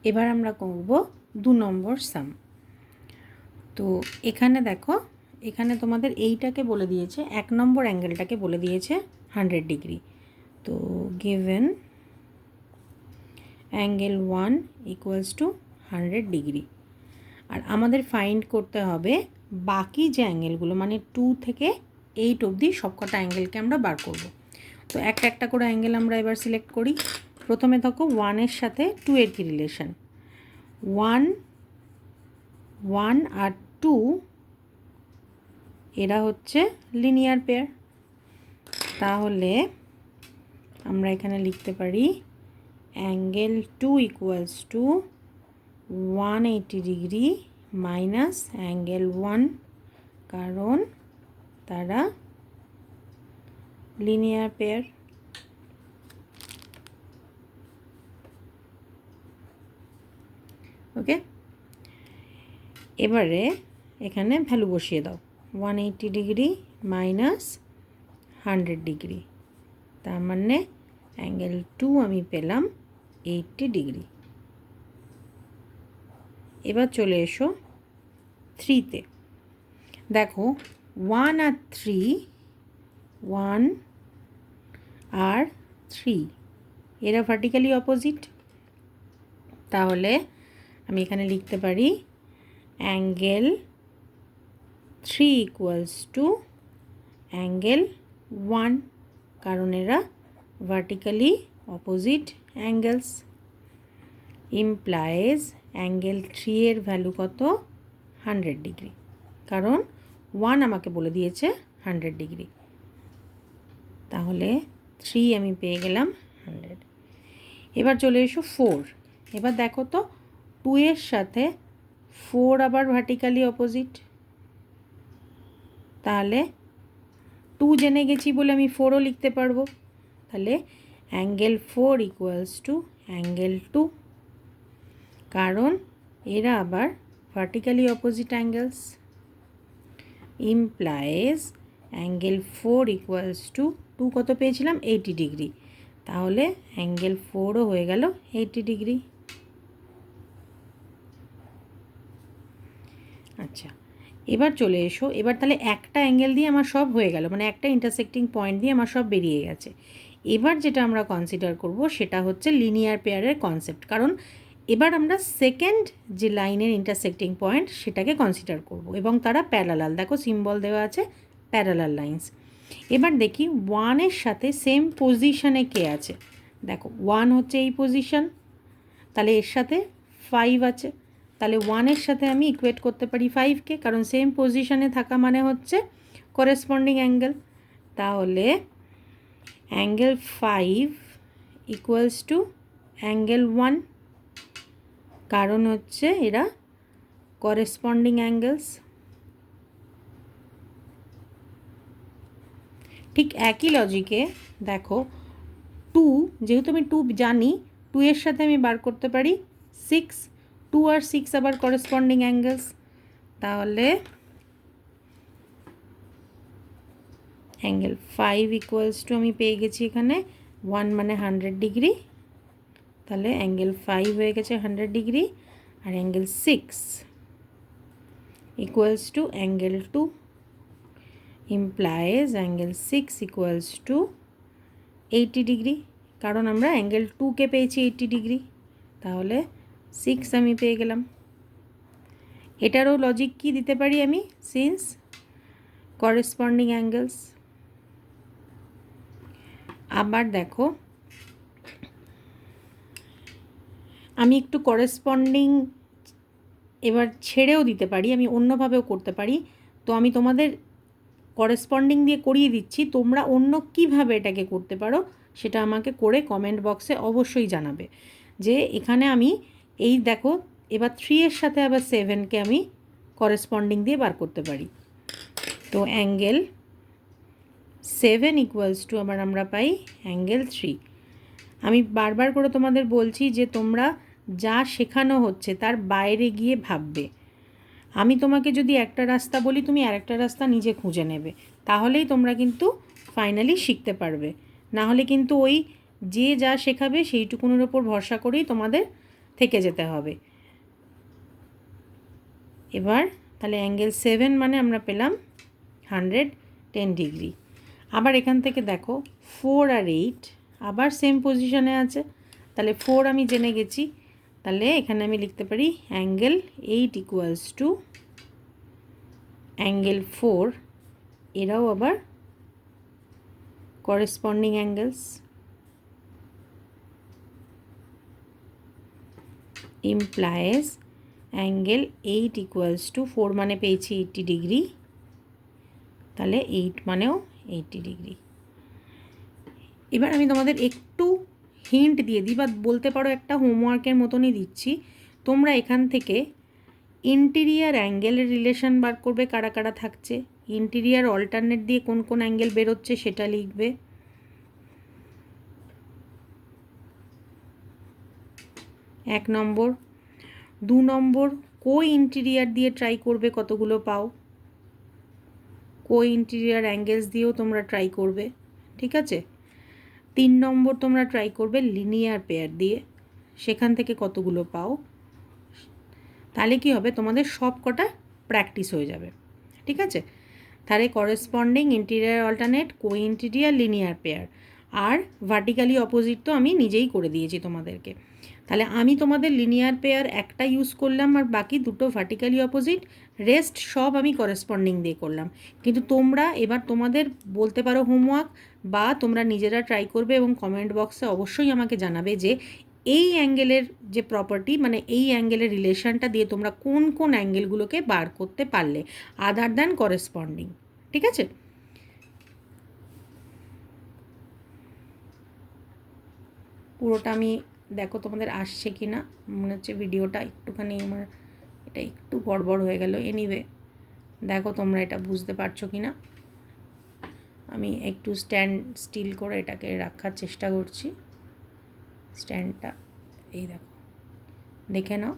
এবার আমরা করব 2 নম্বর সাম। তো এখানে দেখো, এখানে তোমাদের এইটাকে বলে দিয়েছে, 1 নম্বর অ্যাঙ্গেলটাকে বলে দিয়েছে 100 ডিগ্রি। তো given angle 1 equals to 100 degree. আর আমাদের ফাইন্ড করতে হবে বাকি যে অ্যাঙ্গেলগুলো, মানে 2 থেকে 8 অবধি সবকটা অ্যাঙ্গেলকে আমরা বার করব। তো একটা একটা করে অ্যাঙ্গেল আমরা এবার সিলেক্ট করি। প্রথমে দেখো 1 এর সাথে 2 এর কি রিলেশন, 1 আর 2 এরা হচ্ছে লিনিয়ার পেয়ার। তাহলে আমরা এখানে লিখতে পারি angle 2 equals to 180 degree minus angle 1, কারণ তারা লিনিয়ার পেয়ার। ওকে, এবারে এখানে ভ্যালু বসিয়ে দাও, 180 ডিগ্রি মাইনাস 100 ডিগ্রি, তার মানে অ্যাঙ্গেল 2 আমি পেলাম 80 ডিগ্রি। এবার চলে এসো 3তে। দেখো 1 আর 3, 1 আর 3 এরা ভার্টিক্যালি অপোজিট। তাহলে আমি এখানে লিখতে পারি অ্যাঙ্গেল 3 ইকুয়ালস টু অ্যাঙ্গেল 1, কারণ এরা vertically opposite angles. Implies angle 3 এর ভ্যালু কত, 100 ডিগ্রি, কারণ 1 আমাকে বলে দিয়েছে 100 ডিগ্রি। তাহলে 3 আমি পেয়ে গেলাম 100। এবার চলে এসো 4। এবার দেখো তো 2 এর সাথে 4 আবার ভার্টিক্যালি অপোজিট। তাহলে 2 জেনে গেছি বলে আমি 4ও লিখতে পারবো। তাহলে অ্যাঙ্গেল 4 ইকুয়ালস টু অ্যাঙ্গেল 2, কারণ এরা আবার vertically opposite angles. Implies angle 4 equals to 2 কত পেয়েছিলাম, 80 ডিগ্রি। তাহলে অ্যাঙ্গেল 4ও হয়ে গেল 80 ডিগ্রি। আচ্ছা, এবার চলে এসো, এবার তাহলে একটা অ্যাঙ্গেল দিয়ে আমার সব হয়ে গেল, মানে একটা ইন্টারসেক্টিং পয়েন্ট দিয়ে আমার সব বেরিয়ে গেছে। এবার যেটা আমরা কনসিডার করব সেটা হচ্ছে লিনিয়ার পেয়ারের কনসেপ্ট, কারণ এবার আমরা সেকেন্ড যে লাইনের ইন্টারসেক্টিং পয়েন্ট সেটাকে কনসিডার করব, এবং তারা প্যারালাল। দেখো সিম্বল দেওয়া আছে প্যারালাল লাইন্স। এবার দেখি 1 এর সাথে সেম পজিশনে কে আছে। দেখো 1 হচ্ছে এই পজিশন, তাহলে এর সাথে 5 আছে। তাহলে 1 এর সাথে আমি ইকুয়েট করতে পারি 5কে, কারণ সেম পজিশনে থাকা মানে হচ্ছে করেসপন্ডিং অ্যাঙ্গেল। তাহলে অ্যাঙ্গেল 5 ইকুয়ালস টু অ্যাঙ্গেল 1, কারণ হচ্ছে এরা করেসপন্ডিং অ্যাঙ্গেলস। ঠিক একই লজিকে দেখো 2, যেহেতু আমি 2 জানি, 2 এর সাথে আমি বার করতে পারি 6, 2 আর 6 আবার করেসপন্ডিং অ্যাঙ্গেলস। তাহলে অ্যাঙ্গেল 5 ইকুয়ালস টু আমি পেয়ে গেছি এখানে 1 মানে 100 ডিগ্রি। তাহলে অ্যাঙ্গেল 5 হয়ে গেছে 100 ডিগ্রি, আর angle 6 equals to angle 2। Implies angle 6 equals to 80 degree, কারণ আমরা অ্যাঙ্গেল 2কে পেয়েছি 80 ডিগ্রি। তাহলে 6 আমি পেয়ে গেলাম। এটারও লজিক কি দিতে পারি আমি, সিন্স করেসপন্ডিং অ্যাঙ্গেলস। আবার দেখো আমি একটু করেসপন্ডিং এবার ছেড়েও দিতে পারি, আমি অন্যভাবেও করতে পারি। তো আমি তোমাদের করেসপন্ডিং দিয়ে করিয়ে দিচ্ছি, তোমরা অন্য কিভাবে এটাকে করতে পারো সেটা আমাকে করে কমেন্ট বক্সে অবশ্যই জানাবে। যে এখানে আমি এই দেখো এবার 3 এর সাথে আবার 7কে আমি করেসপন্ডিং দিয়ে বার করতে পারি। তো অ্যাঙ্গেল 7 ইকুয়ালস টু আবার আমরা পাই অ্যাঙ্গেল 3। আমি বারবার করে তোমাদের বলছি যে তোমরা যা শেখানো হচ্ছে তার বাইরে গিয়ে ভাববে। আমি তোমাকে যদি একটা রাস্তা বলি, তুমি আরেকটা রাস্তা নিজে খুঁজে নেবে, তাহলেই তোমরা কিন্তু ফাইনালি শিখতে পারবে। না হলে কিন্তু ওই যে যা শেখাবে সেইটুকুনের ওপর ভরসা করেই তোমাদের থেকে যেতে হবে। এবার তাহলে অ্যাঙ্গেল 7 মানে আমরা পেলাম 110 ডিগ্রি। আবার এখান থেকে দেখো 4 আর 8 আবার সেম পজিশনে আছে, তাহলে 4 আমি জেনে গেছি, তাহলে এখানে আমি লিখতে পারি অ্যাঙ্গেল 8 ইকুয়ালস টু অ্যাঙ্গেল 4, এরাও আবার corresponding angles, implies angle 8 equals to 4 মানে পেয়েছি 80 ডিগ্রি, তাহলে 8 মানেও 80 ডিগ্রি। এবার আমি তোমাদের একটু হিন্ট দিয়ে দিই, বা বলতে পারো একটা হোমওয়ার্কের মতনই দিচ্ছি। তোমরা এখান থেকে ইন্টিরিয়ার অ্যাঙ্গেলের রিলেশন বার করবে, কারা কারা থাকছে, ইন্টিরিয়ার অল্টারনেট দিয়ে কোন কোন অ্যাঙ্গেল বেরোচ্ছে সেটা লিখবে। 1 নম্বর। 2 নম্বর, কো ইন্টিরিয়ার দিয়ে ট্রাই করবে কতগুলো পাও, কো ইন্টিরিয়ার অ্যাঙ্গেলস দিয়েও তোমরা ট্রাই করবে, ঠিক আছে। 3 নম্বর তোমরা ট্রাই করবে লিনিয়ার পেয়ার দিয়ে, সেখান থেকে কতগুলো পাও। তাহলে কি হবে, তোমাদের সব কটা প্র্যাকটিস হয়ে যাবে, ঠিক আছে। তাহলে করেসপন্ডিং ইন্টিরিয়ার অল্টারনেট, কো ইন্টিরিয়ার, লিনিয়ার পেয়ার, আর ভার্টিক্যালি অপোজিট তো আমি নিজেই করে দিয়েছি তোমাদেরকে। তাহলে আমি তোমাদের লিনিয়ার পেয়ার একটা ইউজ করলাম আর বাকি দুটো ভার্টিক্যালি অপোজিট, রেস্ট সব আমি করেসপন্ডিং দিয়ে করলাম। কিন্তু তোমরা এবার তোমাদের বলতে পারো হোমওয়ার্ক, বা তোমরা নিজেরা ট্রাই করবে এবং কমেন্ট বক্সে অবশ্যই আমাকে জানাবে যে এই অ্যাঙ্গেলের যে প্রপার্টি, মানে এই অ্যাঙ্গেলের রিলেশনটা দিয়ে তোমরা কোন কোন অ্যাঙ্গেলগুলোকে বার করতে পারলে আদার দ্যান করেসপন্ডিং, ঠিক আছে। পুরোটা আমি দেখো তোমাদের আসছে কি না, মনে হচ্ছে ভিডিওটা একটুখানি আমার এটা একটু গড়বড় হয়ে গেল। এনিওয়ে দেখো তোমরা এটা বুঝতে পারছো কি না। আমি একটু স্ট্যান্ড স্টিল করে এটাকে রাখার চেষ্টা করছি, স্ট্যান্ডটা এই দেখো, দেখে নাও।